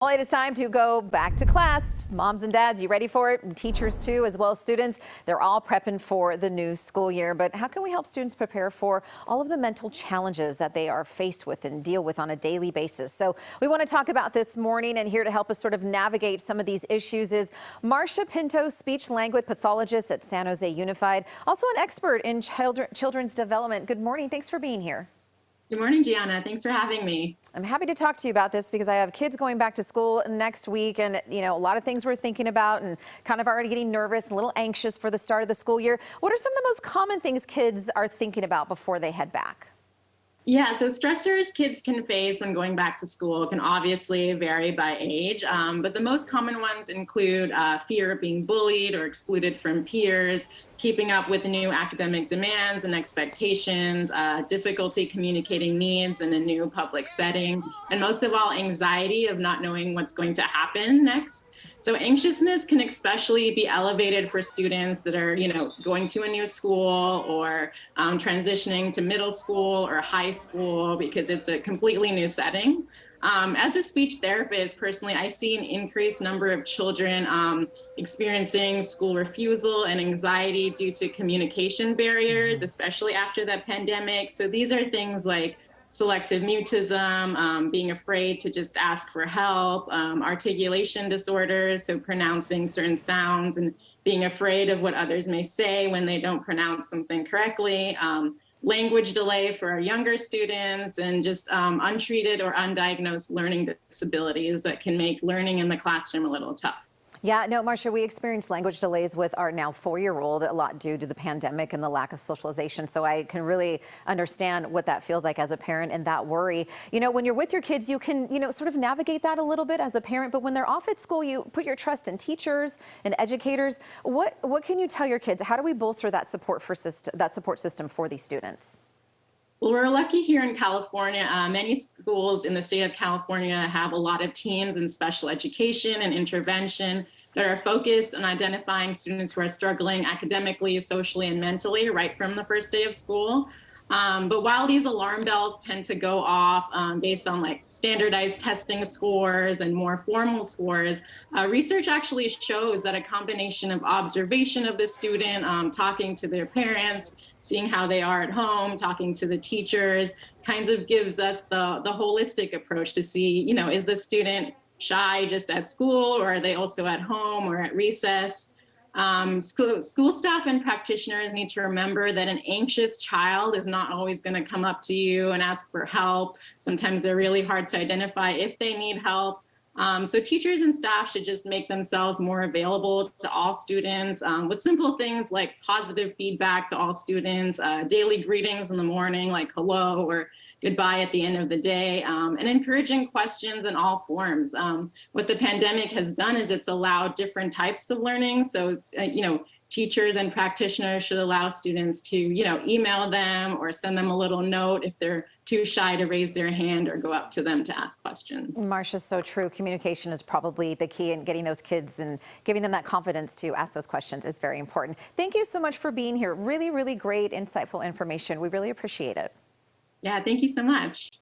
Well, it is time to go back to class. Moms and dads, you ready for it? And teachers too, as well as students. They're all prepping for the new school year. But how can we help students prepare for all of the mental challenges that they are faced with and deal with on a daily basis? So we want to talk about this morning, and here to help us sort of navigate some of these issues is Marsha Pinto, speech language pathologist at San Jose Unified, also an expert in children's development. Good morning. Thanks for being here. Good morning, Gianna. Thanks for having me. I'm happy to talk to you about this because I have kids going back to school next week, and a lot of things we're thinking about and kind of already getting nervous and a little anxious for the start of the school year. What are some of the most common things kids are thinking about before they head back? Yeah, so stressors kids can face when going back to school can obviously vary by age, but the most common ones include fear of being bullied or excluded from peers, keeping up with new academic demands and expectations, difficulty communicating needs in a new public setting, and most of all, anxiety of not knowing what's going to happen next. So anxiousness can especially be elevated for students that are, going to a new school or transitioning to middle school or high school because it's a completely new setting. As a speech therapist, personally, I see an increased number of children experiencing school refusal and anxiety due to communication barriers, especially after the pandemic. So these are things like selective mutism, being afraid to just ask for help, articulation disorders, so pronouncing certain sounds and being afraid of what others may say when they don't pronounce something correctly, language delay for our younger students, and just untreated or undiagnosed learning disabilities that can make learning in the classroom a little tough. Yeah, no, Marsha, we experienced language delays with our now 4-year-old, a lot due to the pandemic and the lack of socialization. So I can really understand what that feels like as a parent and that worry. When you're with your kids, you can, sort of navigate that a little bit as a parent. But when they're off at school, you put your trust in teachers and educators. What can you tell your kids? How do we bolster that support system for these students? Well, we're lucky here in California. Many schools in the state of California have a lot of teams in special education and intervention that are focused on identifying students who are struggling academically, socially, and mentally right from the first day of school. But while these alarm bells tend to go off based on standardized testing scores and more formal scores, research actually shows that a combination of observation of the student, talking to their parents, seeing how they are at home, talking to the teachers, kinds of gives us the holistic approach to see, is the student shy just at school, or are they also at home or at recess? School staff and practitioners need to remember that an anxious child is not always going to come up to you and ask for help. Sometimes they're really hard to identify if they need help. So teachers and staff should just make themselves more available to all students with simple things like positive feedback to all students, daily greetings in the morning like hello or goodbye at the end of the day, and encouraging questions in all forms. What the pandemic has done is it's allowed different types of learning. So, teachers and practitioners should allow students to, email them or send them a little note if they're too shy to raise their hand or go up to them to ask questions. Marsha's so true. Communication is probably the key, in getting those kids and giving them that confidence to ask those questions is very important. Thank you so much for being here. Really, really great, insightful information. We really appreciate it. Yeah, thank you so much.